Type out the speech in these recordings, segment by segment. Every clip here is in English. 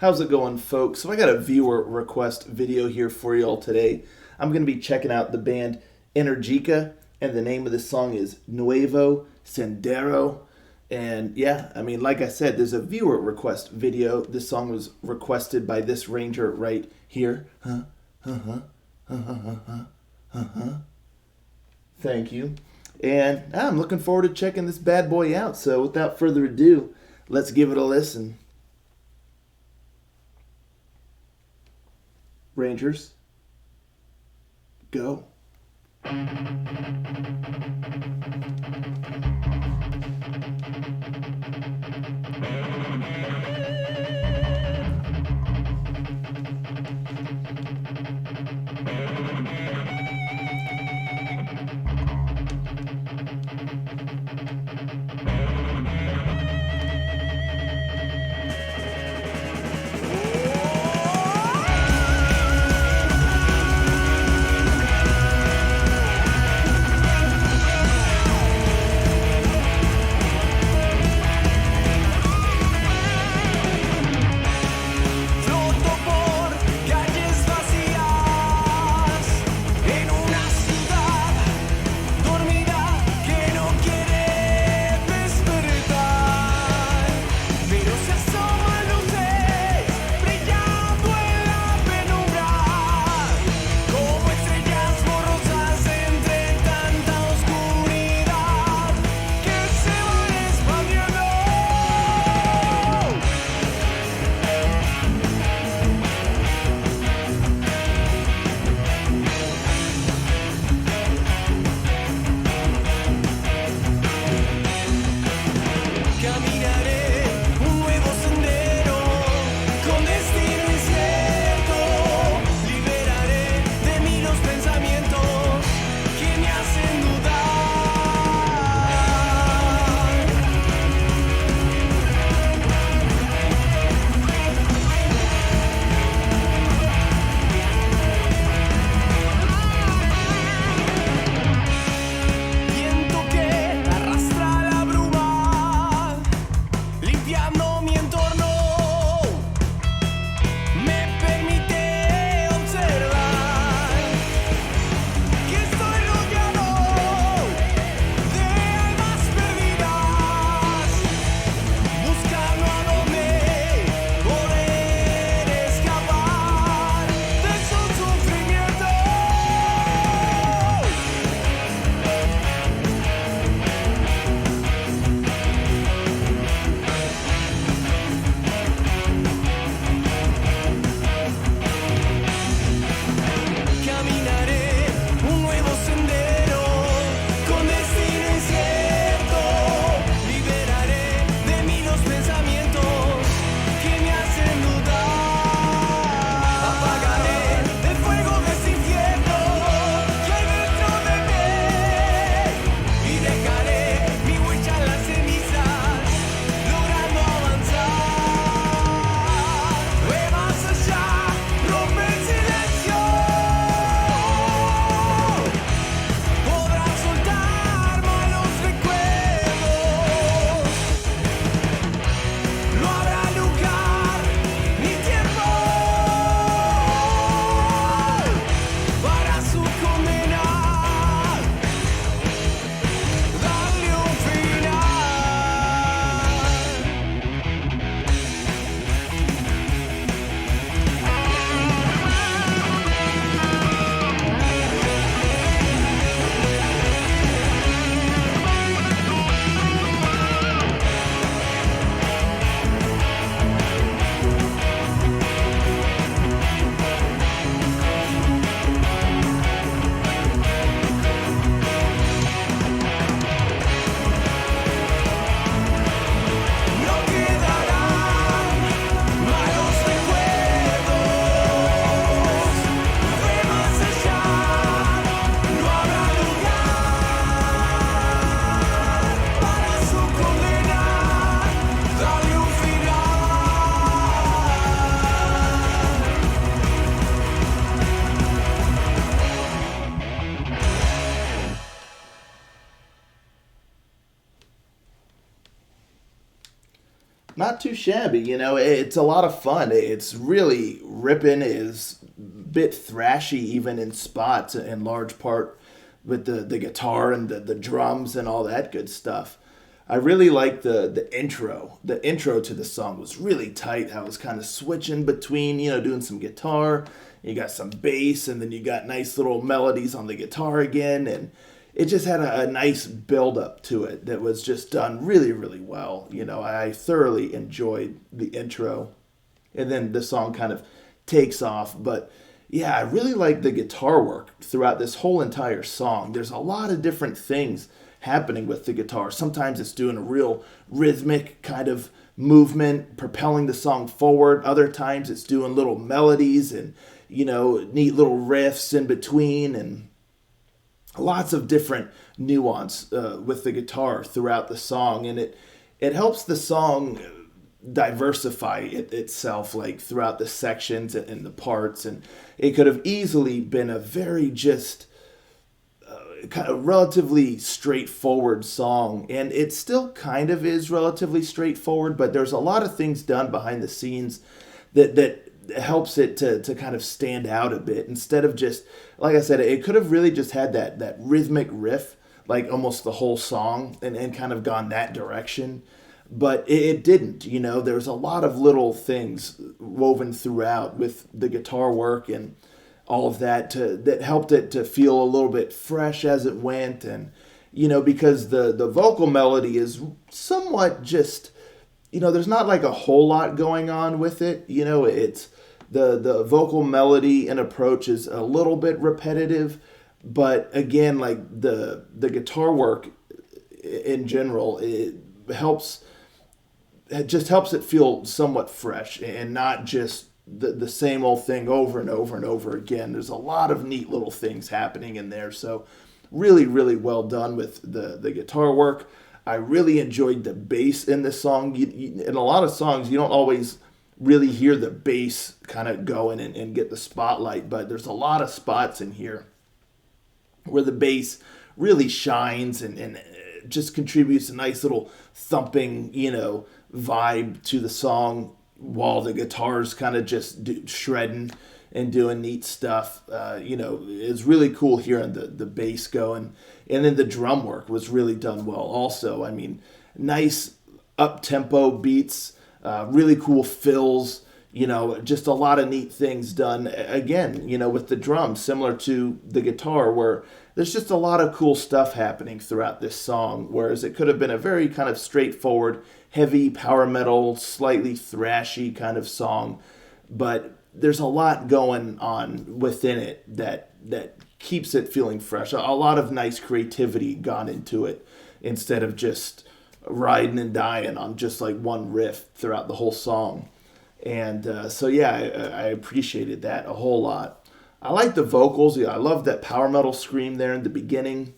How's it going, folks? So I got a viewer request video here for y'all today. I'm going to be checking out the band Energica, and the name of this song is Nuevo, Sendero. And yeah, I mean, like I said, there's a viewer request video. This song was requested by this ranger right here. Thank you. And I'm looking forward to checking this bad boy out. So without further ado, let's give it a listen. Rangers, go. Not too shabby, it's a lot of fun. It's really ripping, is a bit thrashy even in spots, in large part with the guitar and the drums and all that good stuff. I really like the intro. The intro to the song was really tight. I was kind of switching between, doing some guitar, you got some bass, and then you got nice little melodies on the guitar again, and it just had a nice build up to it that was just done really, really well. I thoroughly enjoyed the intro, and then the song kind of takes off. But yeah, I really like the guitar work throughout this whole entire song. There's a lot of different things happening with the guitar. Sometimes it's doing a real rhythmic kind of movement, propelling the song forward. Other times it's doing little melodies and, neat little riffs in between, and lots of different nuance with the guitar throughout the song. And it helps the song diversify itself, like throughout the sections and the parts. And it could have easily been a very just kind of relatively straightforward song, and it still kind of is relatively straightforward, but there's a lot of things done behind the scenes that helps it to kind of stand out a bit. Instead of just, like I said, it could have really just had that rhythmic riff like almost the whole song, and kind of gone that direction, but it didn't. There's a lot of little things woven throughout with the guitar work and all of that that helped it to feel a little bit fresh as it went. And because the vocal melody is somewhat just, there's not like a whole lot going on with it. It's the vocal melody and approach is a little bit repetitive, but again, like the guitar work in general, it just helps it feel somewhat fresh and not just the same old thing over and over and over again. There's a lot of neat little things happening in there. So really, really well done with the guitar work. I really enjoyed the bass in this song. In a lot of songs, you don't always really hear the bass kind of going and get the spotlight, but there's a lot of spots in here where the bass really shines and just contributes a nice little thumping, vibe to the song, while the guitar's kind of just shredding and doing neat stuff. It's really cool hearing the bass going. And then the drum work was really done well also. I mean, nice up-tempo beats, really cool fills, just a lot of neat things done. Again, with the drums, similar to the guitar, where there's just a lot of cool stuff happening throughout this song, whereas it could have been a very kind of straightforward, heavy power metal, slightly thrashy kind of song. But there's a lot going on within it that keeps it feeling fresh. A lot of nice creativity gone into it, instead of just riding and dying on just like one riff throughout the whole song. And so yeah, I appreciated that a whole lot. I like the vocals. Yeah, I love that power metal scream there in the beginning.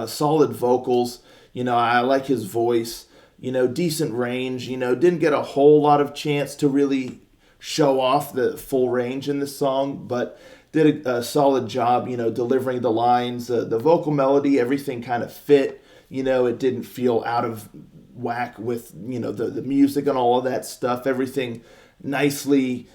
Solid vocals. I like his voice. Decent range. Didn't get a whole lot of chance to really show off the full range in this song, but did a solid job, delivering the lines. The vocal melody, everything kind of fit. It didn't feel out of whack with, the music and all of that stuff. Everything nicely,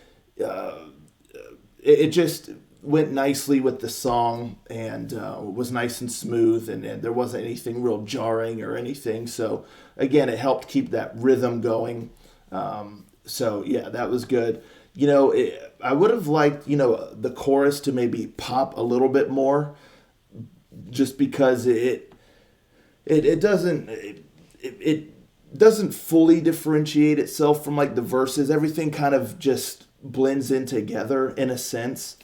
it just went nicely with the song, and was nice and smooth, and there wasn't anything real jarring or anything. So again, it helped keep that rhythm going. So yeah, that was good. I would have liked, the chorus to maybe pop a little bit more, just because it doesn't fully differentiate itself from like the verses. Everything kind of just blends in together in a sense.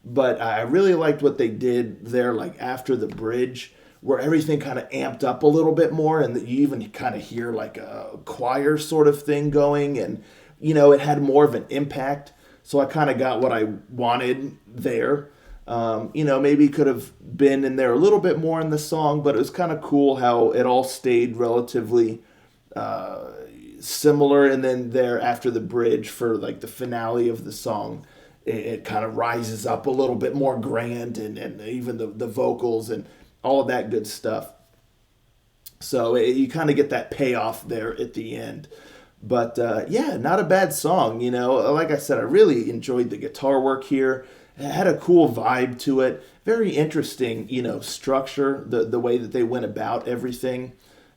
But I really liked what they did there, like after the bridge, where everything kind of amped up a little bit more, and that you even kind of hear like a choir sort of thing going, and it had more of an impact. So I kind of got what I wanted there. Maybe could have been in there a little bit more in the song, but it was kind of cool how it all stayed relatively similar. And then there after the bridge, for like the finale of the song, it kind of rises up a little bit more grand, and even the vocals and all of that good stuff. So you kind of get that payoff there at the end. But yeah, not a bad song. You know, like I said, I really enjoyed the guitar work here. It had a cool vibe to it. Very interesting, you know, structure, the way that they went about everything,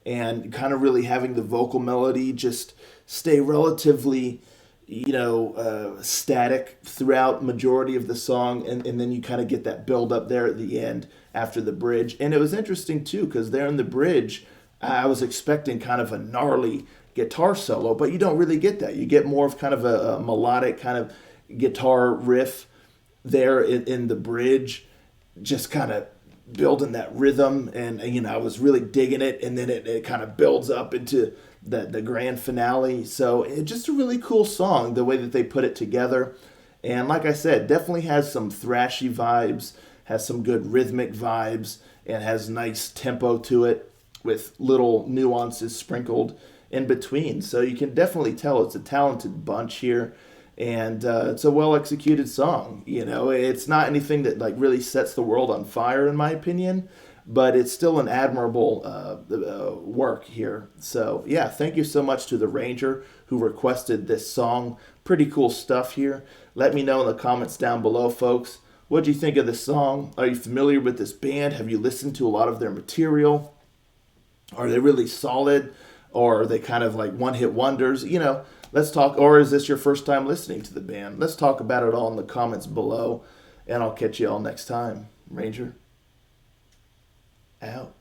and kind of really having the vocal melody just stay relatively, you know, static throughout majority of the song, and then you kind of get that build up there at the end after the bridge. And it was interesting too, because there in the bridge, I was expecting kind of a gnarly guitar solo, but you don't really get that. You get more of kind of a melodic kind of guitar riff there in the bridge, just kind of building that rhythm. And you know, I was really digging it, and then it kind of builds up into the grand finale. So it's just a really cool song, the way that they put it together. And like I said, definitely has some thrashy vibes, has some good rhythmic vibes, and has nice tempo to it with little nuances sprinkled in between. So you can definitely tell it's a talented bunch here, and it's a well executed song. You know, it's not anything that like really sets the world on fire, in my opinion, but it's still an admirable work here. So yeah, thank you so much to the Ranger who requested this song. Pretty cool stuff here. Let me know in the comments down below, folks. What do you think of this song? Are you familiar with this band? Have you listened to a lot of their material? Are they really solid? Or are they kind of like one hit wonders? You know, let's talk. Or is this your first time listening to the band? Let's talk about it all in the comments below. And I'll catch you all next time. Ranger, out.